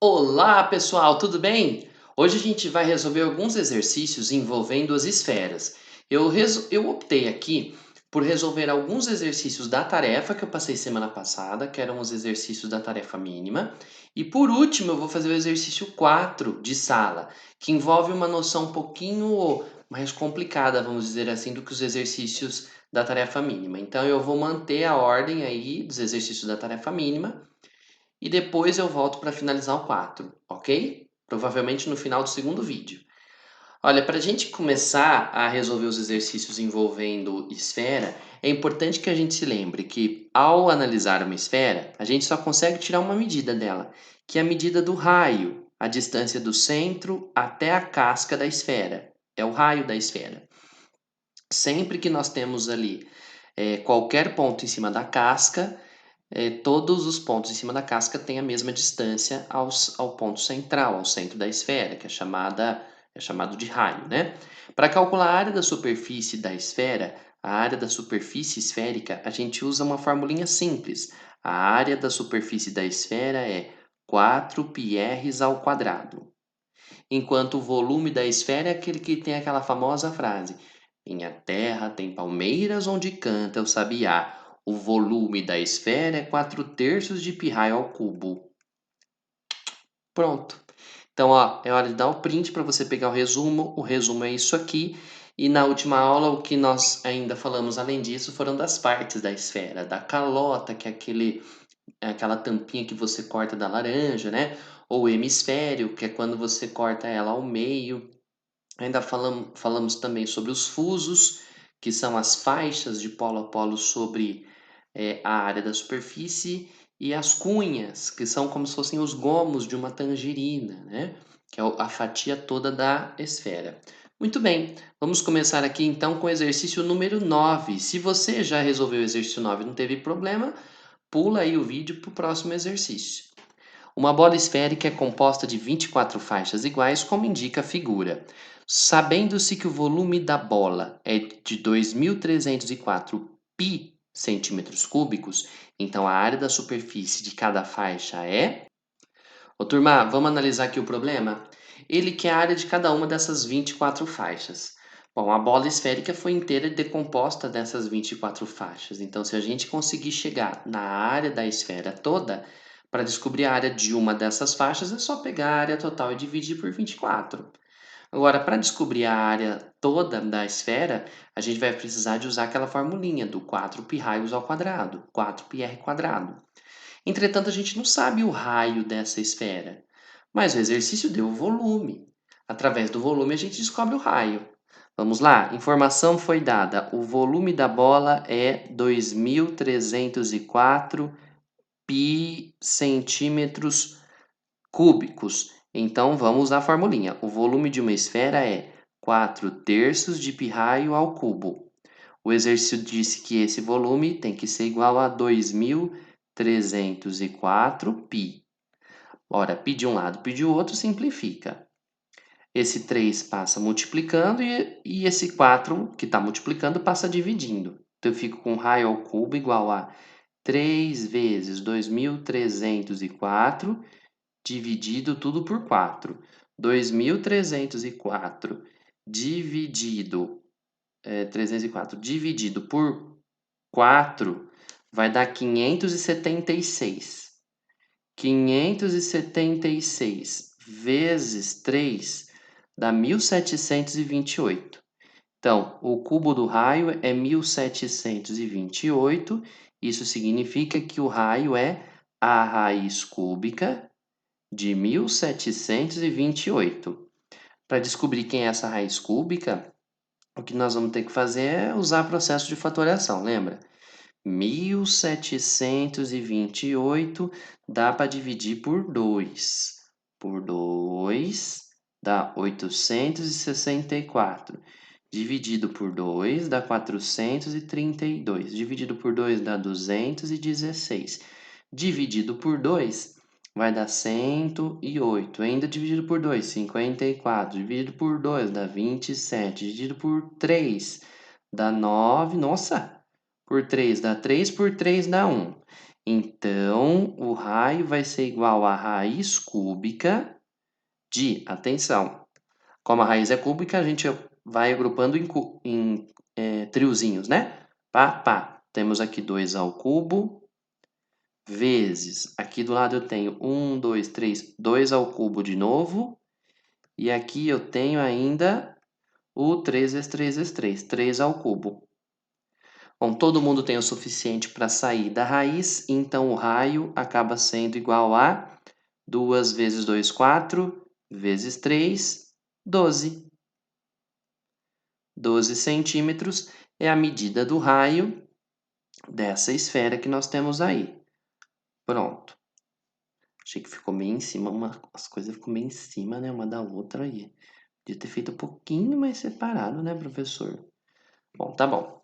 Olá, pessoal, tudo bem? Hoje a gente vai resolver alguns exercícios envolvendo as esferas. Eu optei aqui por resolver alguns exercícios da tarefa que eu passei semana passada, que eram os exercícios da tarefa mínima. E por último, eu vou fazer o exercício 4 de sala, que envolve uma noção um pouquinho mais complicada, vamos dizer assim, do que os exercícios da tarefa mínima. Então, eu vou manter a ordem aí dos exercícios da tarefa mínima e depois eu volto para finalizar o 4, ok? Provavelmente no final do segundo vídeo. Olha, para a gente começar a resolver os exercícios envolvendo esfera, é importante que a gente se lembre que, ao analisar uma esfera, a gente só consegue tirar uma medida dela, que é a medida do raio, a distância do centro até a casca da esfera. É o raio da esfera. Sempre que nós temos ali qualquer ponto em cima da casca, todos os pontos em cima da casca têm a mesma distância ao ponto central, ao centro da esfera, que é chamado de raio, né? Para calcular a área da superfície da esfera, a área da superfície esférica, a gente usa uma formulinha simples. A área da superfície da esfera é 4πr ao quadrado. Enquanto o volume da esfera é aquele que tem aquela famosa frase: minha terra tem palmeiras onde canta o sabiá. O volume da esfera é 4/3 de π ao cubo. Pronto. Então, ó, é hora de dar o print para você pegar o resumo. O resumo é isso aqui. E na última aula, o que nós ainda falamos além disso foram das partes da esfera, da calota, que é aquela tampinha que você corta da laranja, né? Ou hemisfério, que é quando você corta ela ao meio. Ainda falamos também sobre os fusos, que são as faixas de polo a polo sobre a área da superfície, e as cunhas, que são como se fossem os gomos de uma tangerina, né? Que é a fatia toda da esfera. Muito bem, vamos começar aqui então com o exercício número 9. Se você já resolveu o exercício 9 e não teve problema, pula aí o vídeo para o próximo exercício. Uma bola esférica é composta de 24 faixas iguais, como indica a figura. Sabendo-se que o volume da bola é de 2.304 pi centímetros cúbicos, então a área da superfície de cada faixa é... Ô turma, vamos analisar aqui o problema? Ele quer a área de cada uma dessas 24 faixas. Bom, a bola esférica foi inteira decomposta dessas 24 faixas. Então, se a gente conseguir chegar na área da esfera toda, para descobrir a área de uma dessas faixas, é só pegar a área total e dividir por 24. Agora, para descobrir a área toda da esfera, a gente vai precisar de usar aquela formulinha do 4π raios ao quadrado, 4πr quadrado. Entretanto, a gente não sabe o raio dessa esfera, mas o exercício deu o volume. Através do volume, a gente descobre o raio. Vamos lá? Informação foi dada. O volume da bola é 2.304 pi centímetros cúbicos. Então, vamos usar a formulinha. O volume de uma esfera é 4/3 de π raio ao cubo. O exercício disse que esse volume tem que ser igual a 2.304 π. Ora, π de um lado, π de outro, simplifica. Esse 3 passa multiplicando e esse 4 que está multiplicando passa dividindo. Então, eu fico com raio ao cubo igual a 3 vezes 2.304 dividido tudo por 4. 2.304 dividido 304 dividido por 4 vai dar 576. 576 vezes 3 dá 1.728. Então, o cubo do raio é 1.728. Isso significa que o raio é a raiz cúbica de 1.728. Para descobrir quem é essa raiz cúbica, o que nós vamos ter que fazer é usar processo de fatoração, lembra? 1.728 dá para dividir por 2. Por 2 dá 864. Dividido por 2 dá 432. Dividido por 2 dá 216. Dividido por 2 vai dar 108. Ainda dividido por 2, 54. Dividido por 2 dá 27. Dividido por 3 dá 9. Nossa! Por 3 dá 3, por 3 dá 1. Então, o raio vai ser igual a raiz cúbica de, atenção, como a raiz é cúbica, a gente vai agrupando em triozinhos, né? Pá, pá. Temos aqui 2 ao cubo, vezes, aqui do lado eu tenho 1, 2, 3, 2 ao cubo de novo, e aqui eu tenho ainda o 3 vezes 3 vezes 3, 3 ao cubo. Bom, todo mundo tem o suficiente para sair da raiz, então o raio acaba sendo igual a 2 vezes 2, 4, vezes 3, 12. 12 centímetros é a medida do raio dessa esfera que nós temos aí. Pronto. Achei que ficou meio em cima, as coisas ficam meio em cima, né, uma da outra aí. Podia ter feito um pouquinho mais separado, né, professor? Bom, tá bom.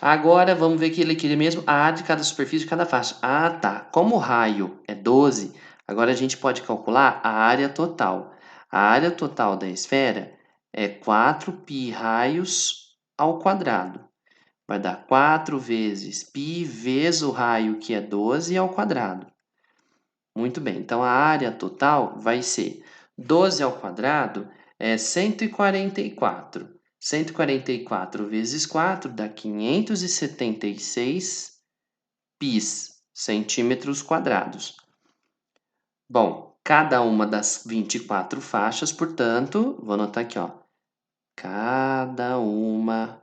Agora vamos ver aqui mesmo a área de cada superfície de cada faixa. Ah, tá. Como o raio é 12, agora a gente pode calcular a área total. A área total da esfera é 4π raios ao quadrado. Vai dar 4 vezes π vezes o raio, que é 12, ao quadrado. Muito bem, então a área total vai ser 12 ao quadrado é 144. 144 vezes 4 dá 576 pis, centímetros quadrados. Bom, cada uma das 24 faixas, portanto, vou anotar aqui, ó. Cada uma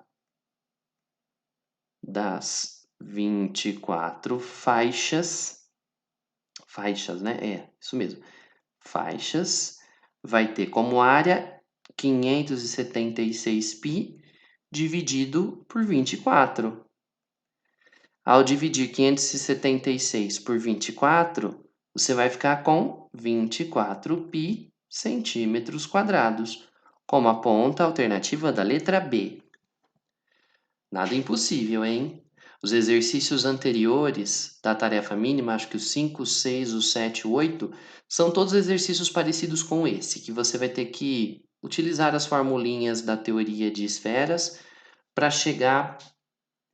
das 24 faixas, né? É, isso mesmo. Faixas vai ter como área 576π dividido por 24. Ao dividir 576 por 24, você vai ficar com 24π centímetros quadrados, como aponta a alternativa da letra B. Nada impossível, hein? Os exercícios anteriores da tarefa mínima, acho que os 5, 6, o 7, o 8, são todos exercícios parecidos com esse, que você vai ter que utilizar as formulinhas da teoria de esferas para chegar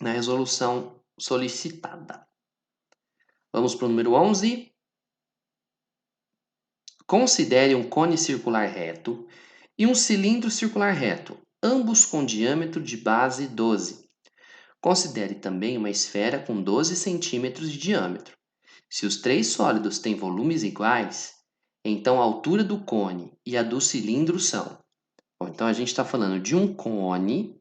na resolução solicitada. Vamos para o número 11. Considere um cone circular reto e um cilindro circular reto, ambos com diâmetro de base 12. Considere também uma esfera com 12 centímetros de diâmetro. Se os três sólidos têm volumes iguais, então a altura do cone e a do cilindro são. Bom, então a gente está falando de um cone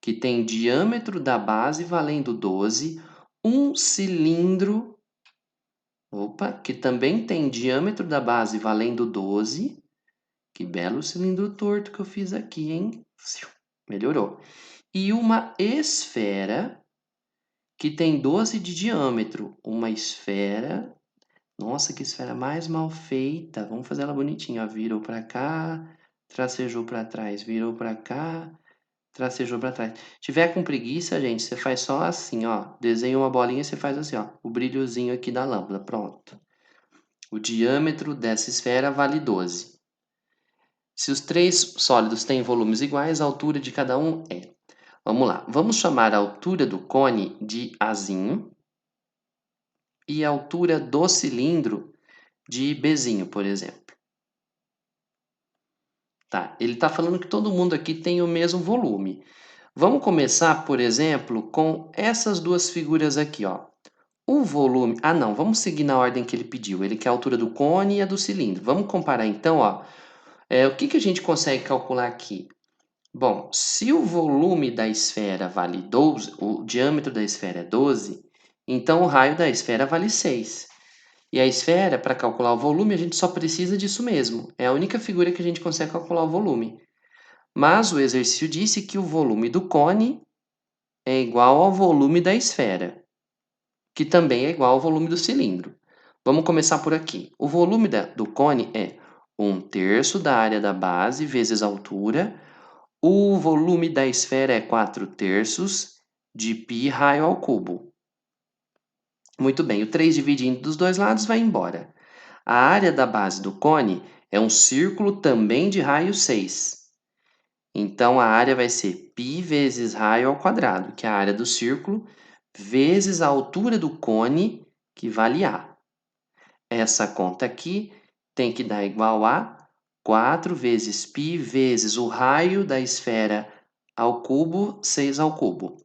que tem diâmetro da base valendo 12, um cilindro, que também tem diâmetro da base valendo 12. Que belo cilindro torto que eu fiz aqui, hein? Melhorou. E uma esfera que tem 12 de diâmetro. Uma esfera. Nossa, que esfera mais mal feita. Vamos fazer ela bonitinha. Ó. Virou para cá, tracejou para trás, virou para cá, tracejou para trás. Se tiver com preguiça, gente, você faz só assim, ó. Desenha uma bolinha e você faz assim, ó. O brilhozinho aqui da lâmpada. Pronto. O diâmetro dessa esfera vale 12. Se os três sólidos têm volumes iguais, a altura de cada um é. Vamos lá. Vamos chamar a altura do cone de Azinho e a altura do cilindro de Bzinho, por exemplo. Tá, ele está falando que todo mundo aqui tem o mesmo volume. Vamos começar, por exemplo, com essas duas figuras aqui, ó. O volume... Ah, não, vamos seguir na ordem que ele pediu. Ele quer a altura do cone e a do cilindro. Vamos comparar então, ó. O que a gente consegue calcular aqui? Bom, se o volume da esfera vale 12, o diâmetro da esfera é 12, então o raio da esfera vale 6. E a esfera, para calcular o volume, a gente só precisa disso mesmo. É a única figura que a gente consegue calcular o volume. Mas o exercício disse que o volume do cone é igual ao volume da esfera, que também é igual ao volume do cilindro. Vamos começar por aqui. O volume do cone é 1/3 da área da base vezes a altura. O volume da esfera é 4/3 de π raio ao cubo. Muito bem, o 3 dividindo dos dois lados vai embora. A área da base do cone é um círculo também de raio 6. Então, a área vai ser π vezes raio ao quadrado, que é a área do círculo, vezes a altura do cone, que vale A. Essa conta aqui tem que dar igual a 4 vezes π vezes o raio da esfera ao cubo, 6 ao cubo.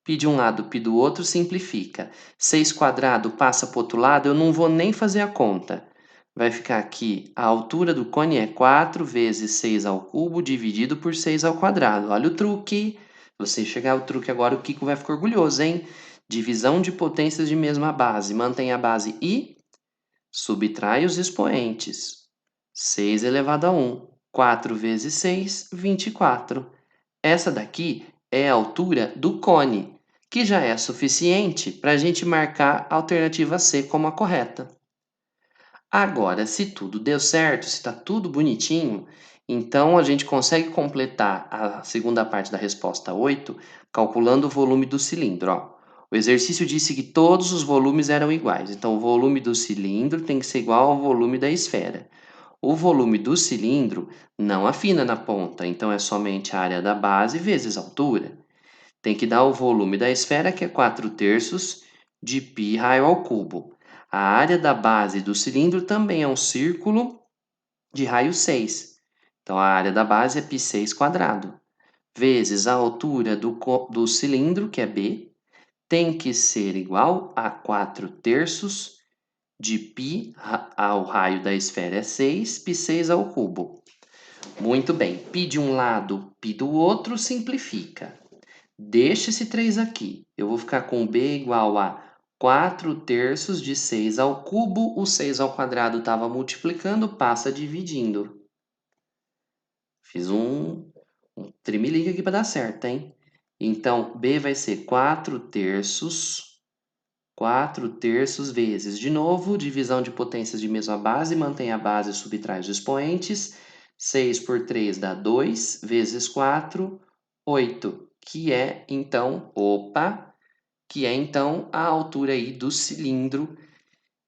Π de um lado, π do outro, simplifica. 6 quadrado passa para o outro lado, eu não vou nem fazer a conta. Vai ficar aqui, a altura do cone é 4 vezes 6 ao cubo dividido por 6 ao quadrado. Olha o truque. Você chegar ao truque agora, o Kiko vai ficar orgulhoso, hein? Divisão de potências de mesma base. Mantém a base I, subtrai os expoentes. 6 elevado a 1. 4 vezes 6, 24. Essa daqui é a altura do cone, que já é suficiente para a gente marcar a alternativa C como a correta. Agora, se tudo deu certo, se está tudo bonitinho, então a gente consegue completar a segunda parte da resposta 8 calculando o volume do cilindro. Ó. O exercício disse que todos os volumes eram iguais, então o volume do cilindro tem que ser igual ao volume da esfera. O volume do cilindro não afina na ponta, então é somente a área da base vezes a altura. Tem que dar o volume da esfera, que é 4/3 de π raio ao cubo. A área da base do cilindro também é um círculo de raio 6. Então, a área da base é π6 quadrado, vezes a altura do cilindro, que é B, tem que ser igual a 4/3 de π ao raio da esfera é 6, π6 ao cubo. Muito bem, π de um lado, π do outro, simplifica. Deixa esse 3 aqui. Eu vou ficar com B igual a 4/3 de 6 ao cubo. O 6 ao quadrado estava multiplicando, passa dividindo. Fiz um trimelique aqui para dar certo, hein? Então, B vai ser 4/3. 4/3 vezes, de novo, divisão de potências de mesma base, mantém a base, subtrai os expoentes. 6 por 3 dá 2, vezes 4, 8, que é, então, a altura aí do cilindro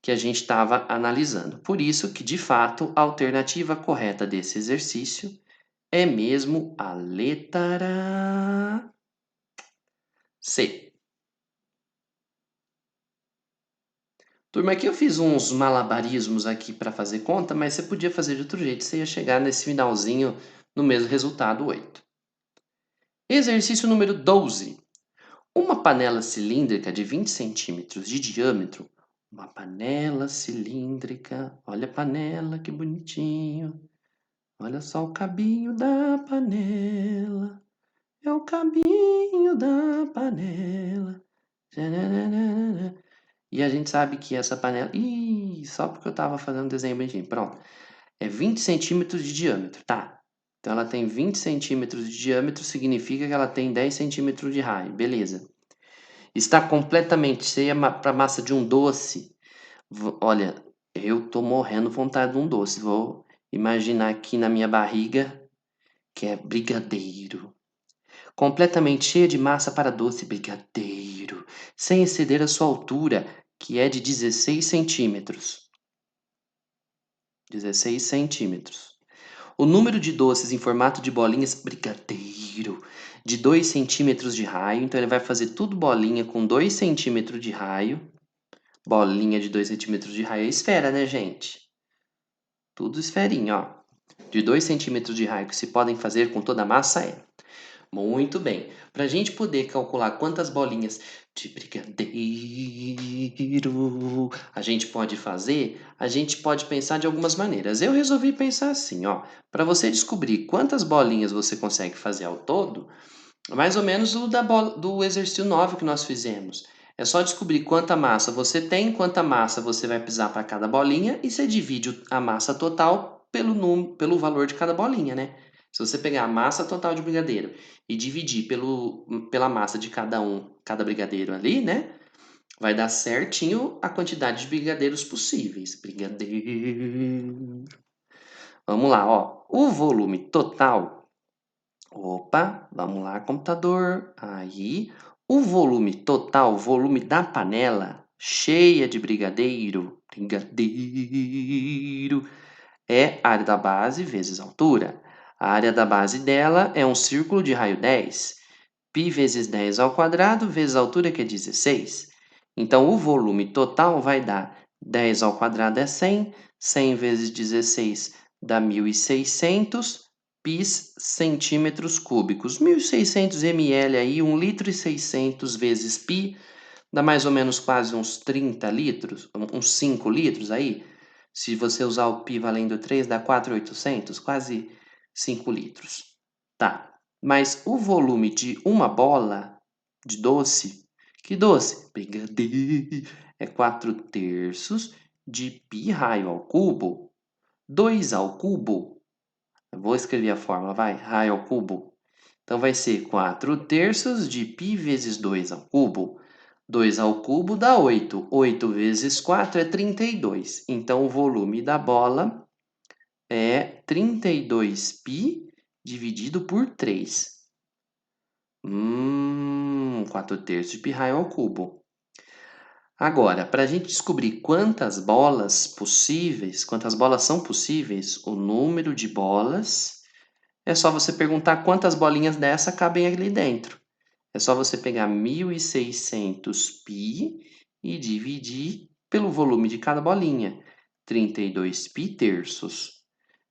que a gente estava analisando. Por isso que, de fato, a alternativa correta desse exercício é mesmo a letra C. Turma, aqui eu fiz uns malabarismos aqui para fazer conta, mas você podia fazer de outro jeito, você ia chegar nesse finalzinho no mesmo resultado, 8. Exercício número 12. Uma panela cilíndrica de 20 centímetros de diâmetro. Uma panela cilíndrica. Olha a panela, que bonitinho. Olha só o cabinho da panela. É o cabinho da panela. E a gente sabe que essa panela... Ih, só porque eu estava fazendo um desenho bonitinho. Pronto. É 20 centímetros de diâmetro, tá? Então ela tem 20 centímetros de diâmetro, significa que ela tem 10 centímetros de raio. Beleza. Está completamente cheia para massa de um doce. Olha, eu tô morrendo vontade de um doce. Vou imaginar aqui na minha barriga que é brigadeiro. Completamente cheia de massa para doce brigadeiro, sem exceder a sua altura, que é de 16 centímetros. 16 centímetros. O número de doces em formato de bolinhas brigadeiro de 2 centímetros de raio. Então, ele vai fazer tudo bolinha com 2 centímetros de raio. Bolinha de 2 centímetros de raio é esfera, né, gente? Tudo esferinha, ó. De 2 centímetros de raio que se podem fazer com toda a massa é. Muito bem. Para a gente poder calcular quantas bolinhas de brigadeiro a gente pode fazer, a gente pode pensar de algumas maneiras. Eu resolvi pensar assim, ó. Para você descobrir quantas bolinhas você consegue fazer ao todo, mais ou menos o do exercício 9 que nós fizemos. É só descobrir quanta massa você tem, quanta massa você vai precisar para cada bolinha, e você divide a massa total pelo valor de cada bolinha, né? Se você pegar a massa total de brigadeiro e dividir pela massa de cada brigadeiro ali, né? Vai dar certinho a quantidade de brigadeiros possíveis. Brigadeiro. Vamos lá, ó. O volume total. Opa, vamos lá, computador. Aí, o volume total, o volume da panela cheia de brigadeiro, é a área da base vezes a altura. A área da base dela é um círculo de raio 10. π vezes 10 ao quadrado vezes a altura, que é 16. Então, o volume total vai dar 10 ao quadrado é 100, 100 vezes 16 dá 1.600 pis centímetros cúbicos. 1.600 ml aí, 1 litro e 600 vezes pi, dá mais ou menos quase uns 30 litros, uns 5 litros aí. Se você usar o pi valendo 3, dá 4.800, quase 5 litros. Tá, mas o volume de uma bola de doce, que doce? Brigadeiro, é 4/3 de π raio ao cubo, 2 ao cubo. Eu vou escrever a fórmula, vai, raio ao cubo. Então, vai ser 4/3 de π vezes 2 ao cubo. 2 ao cubo dá 8. 8 vezes 4 é 32. Então, o volume da bola é 32π dividido por 3. 4/3 de π raio ao cubo. Agora, para a gente descobrir quantas bolas são possíveis, o número de bolas, é só você perguntar quantas bolinhas dessa cabem ali dentro. É só você pegar 1.600 π e dividir pelo volume de cada bolinha, 32 π terços.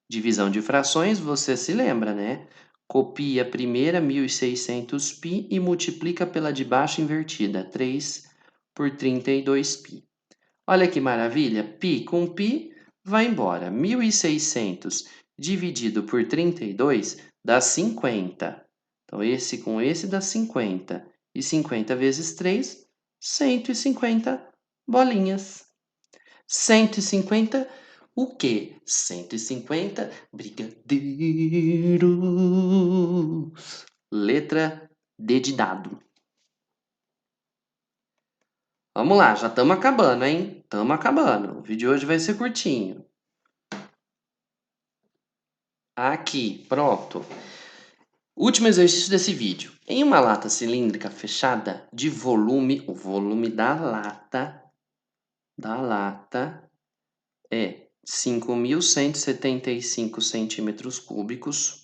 Divisão de frações, você se lembra, né? Copia a primeira 1.600 π e multiplica pela de baixo invertida, 3 por 32 π. Olha que maravilha, π com π vai embora. 1.600 dividido por 32 dá 50. Então, esse com esse dá 50. E 50 vezes 3, 150 bolinhas. 150 o quê? 150 brigadeiros. Letra D de dado. Vamos lá, já estamos acabando, hein? Estamos acabando. O vídeo de hoje vai ser curtinho. Aqui, pronto. Último exercício desse vídeo. Em uma lata cilíndrica fechada de volume, o volume da lata é 5.175 centímetros cúbicos.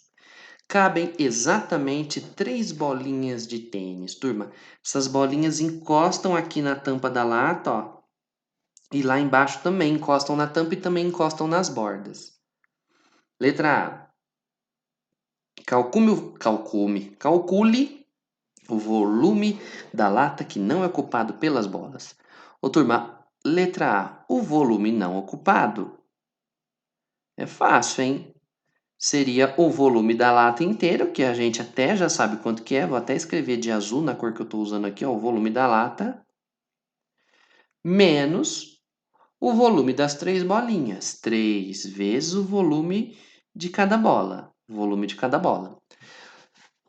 Cabem exatamente 3 bolinhas de tênis. Turma, essas bolinhas encostam aqui na tampa da lata, ó. E lá embaixo também encostam na tampa e também encostam nas bordas. Letra A. Calcule o volume da lata que não é ocupado pelas bolas. Ô, turma, letra A. O volume não ocupado é fácil, hein? Seria o volume da lata inteira, que a gente até já sabe quanto que é. Vou até escrever de azul na cor que eu estou usando aqui, ó, o volume da lata, menos o volume das 3 bolinhas. 3 vezes o volume de cada bola. Volume de cada bola.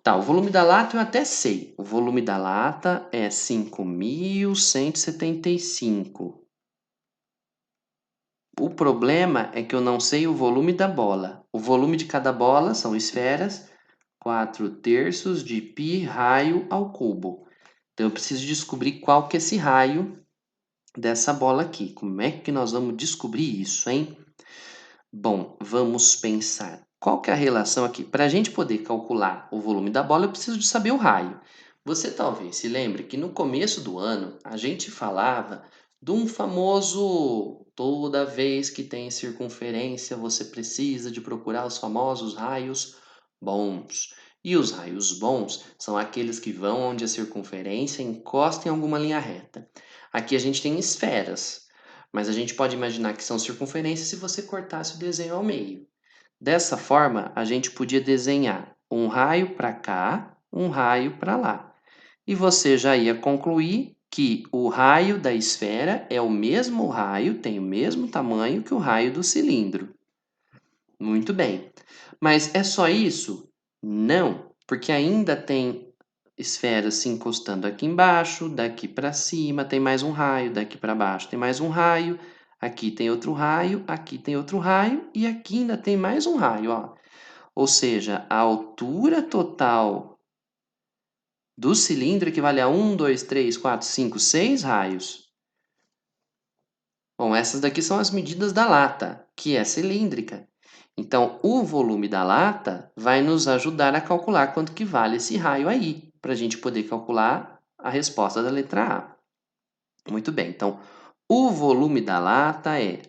Tá, o volume da lata eu até sei. O volume da lata é 5.175. O problema é que eu não sei o volume da bola. O volume de cada bola são esferas, 4/3 de π raio ao cubo. Então, eu preciso descobrir qual que é esse raio dessa bola aqui. Como é que nós vamos descobrir isso, hein? Bom, vamos pensar. Qual que é a relação aqui? Para a gente poder calcular o volume da bola, eu preciso de saber o raio. Você talvez se lembre que no começo do ano, a gente falava de um famoso toda vez que tem circunferência, você precisa de procurar os famosos raios bons. E os raios bons são aqueles que vão onde a circunferência encosta em alguma linha reta. Aqui a gente tem esferas, mas a gente pode imaginar que são circunferências se você cortasse o desenho ao meio. Dessa forma, a gente podia desenhar um raio para cá, um raio para lá. E você já ia concluir que o raio da esfera é o mesmo raio, tem o mesmo tamanho que o raio do cilindro. Muito bem. Mas é só isso? Não, porque ainda tem esferas se encostando aqui embaixo, daqui para cima tem mais um raio, daqui para baixo tem mais um raio, aqui tem outro raio, aqui tem outro raio e aqui ainda tem mais um raio, ó. Ou seja, a altura total do cilindro equivale a 1, 2, 3, 4, 5, 6 raios. Bom, essas daqui são as medidas da lata, que é cilíndrica. Então, o volume da lata vai nos ajudar a calcular quanto que vale esse raio aí. para a gente poder calcular a resposta da letra A. Muito bem, então o volume da lata é,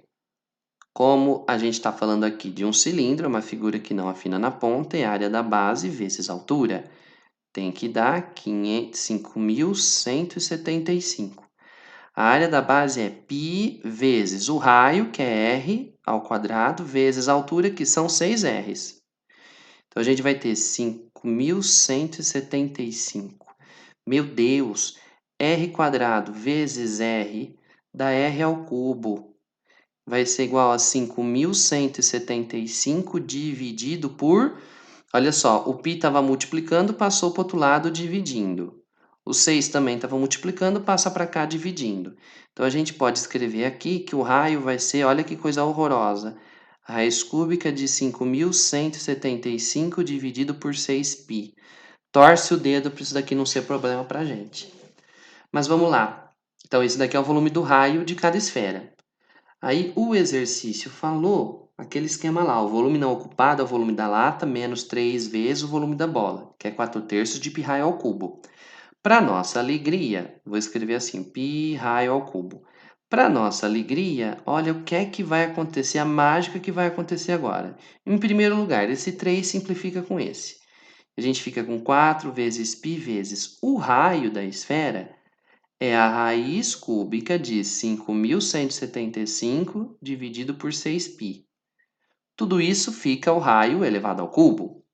como a gente está falando aqui de um cilindro, uma figura que não afina na ponta, é a área da base vezes a altura. Tem que dar 5.175. A área da base é π vezes o raio, que é r ao quadrado, vezes a altura, que são 6 r's. Então, a gente vai ter 5.175. Meu Deus, r quadrado vezes r dá r ao cubo. Vai ser igual a 5.175 dividido por... Olha só, o π estava multiplicando, passou para o outro lado dividindo. O 6 também estava multiplicando, passa para cá dividindo. Então, a gente pode escrever aqui que o raio vai ser, olha que coisa horrorosa, raiz cúbica de 5.175 dividido por 6π. Torce o dedo para isso daqui não ser problema para a gente. Mas vamos lá. Então, esse daqui é o volume do raio de cada esfera. Aí, o exercício falou aquele esquema lá. O volume não ocupado é o volume da lata menos 3 vezes o volume da bola, que é 4/3 de π raio ao cubo. Para nossa alegria, vou escrever assim, π raio ao cubo. Para nossa alegria, olha o que é que vai acontecer, a mágica que vai acontecer agora. Em primeiro lugar, esse 3 simplifica com esse. A gente fica com 4 vezes π vezes o raio da esfera é a raiz cúbica de 5.175 dividido por 6π. Tudo isso fica o raio elevado ao cubo.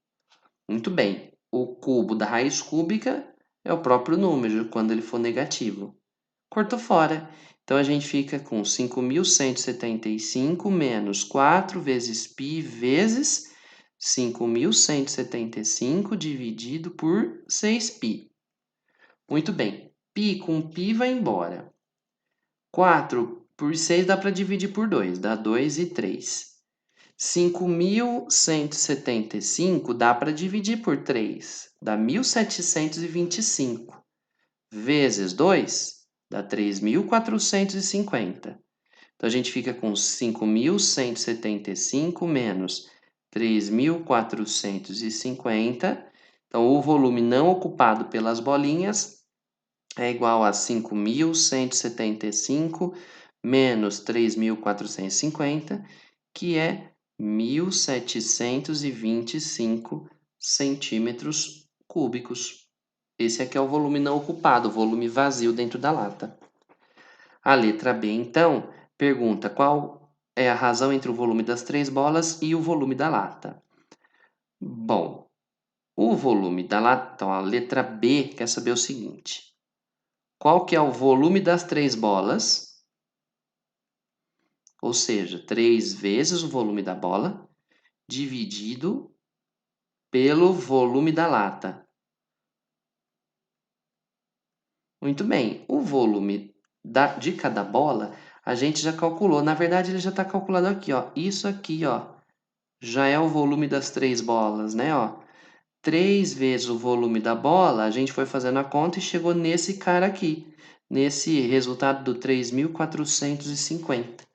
Muito bem, o cubo da raiz cúbica é o próprio número quando ele for negativo. Cortou fora. Então, a gente fica com 5.175 menos 4 vezes π vezes 5.175 dividido por 6π. Muito bem. Π com π vai embora. 4 por 6 dá para dividir por 2, dá 2 e 3. 5.175 dá para dividir por 3, dá 1.725. Vezes 2 dá 3.450. Então, a gente fica com 5.175 menos 3.450. Então, o volume não ocupado pelas bolinhas é igual a 5.175 menos 3.450, que é 1.725 centímetros cúbicos. Esse aqui é o volume não ocupado, o volume vazio dentro da lata. A letra B, então, pergunta qual é a razão entre o volume das 3 bolas e o volume da lata. Bom, o volume da lata, então a letra B quer saber o seguinte. Qual que é o volume das 3 bolas? Ou seja, 3 vezes o volume da bola, dividido pelo volume da lata. Muito bem, o volume de cada bola a gente já calculou. Na verdade, ele já está calculado aqui, ó. Isso aqui, ó, já é o volume das 3 bolas, né? Ó. 3 vezes o volume da bola, a gente foi fazendo a conta e chegou nesse cara aqui, nesse resultado do 3.450.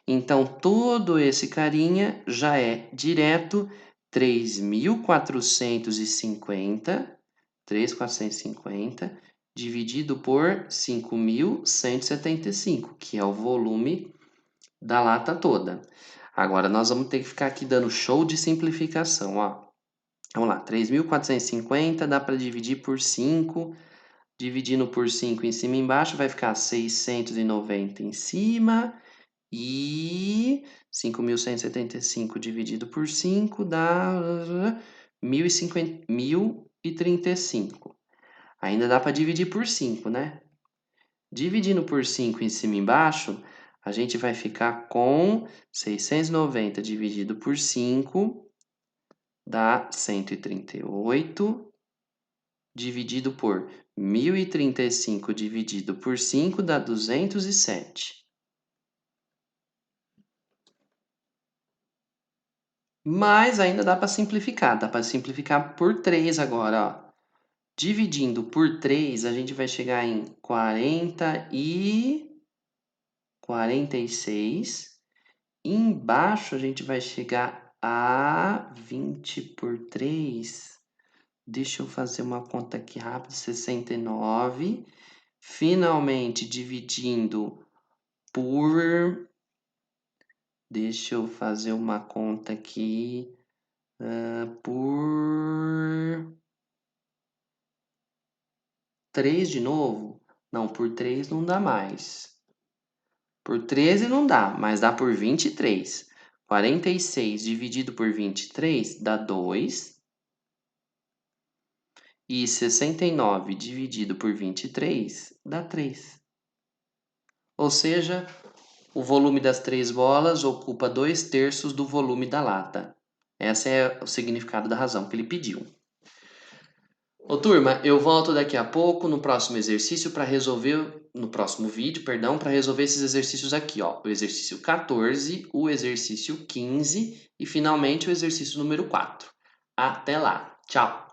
Então, todo esse carinha já é direto 3.450, 3.450, dividido por 5.175, que é o volume da lata toda. Agora, nós vamos ter que ficar aqui dando show de simplificação, ó. Vamos lá, 3.450 dá para dividir por 5, dividindo por 5 em cima e embaixo, vai ficar 690 em cima e 5.175 dividido por 5 dá 1.035. Ainda dá para dividir por 5, né? Dividindo por 5 em cima e embaixo, a gente vai ficar com 690 dividido por 5 dá 138, dividido por 1.035 dividido por 5 dá 207. Mas ainda dá para simplificar por 3 agora, ó. Dividindo por 3, a gente vai chegar em 46. Embaixo a gente vai chegar a 20 por 3, Deixa eu fazer uma conta aqui rápida. 69. Finalmente dividindo por... Deixa eu fazer uma conta aqui. Por 3 de novo? Não, por 3 não dá mais. Por 13 não dá, mas dá por 23. 46 dividido por 23 dá 2. E 69 dividido por 23 dá 3. Ou seja, o volume das 3 bolas ocupa 2/3 do volume da lata. Esse é o significado da razão que ele pediu. Ô turma, eu volto daqui a pouco no próximo exercício para resolver, no próximo vídeo, perdão, para resolver esses exercícios aqui, ó. O exercício 14, o exercício 15 e finalmente o exercício número 4. Até lá. Tchau!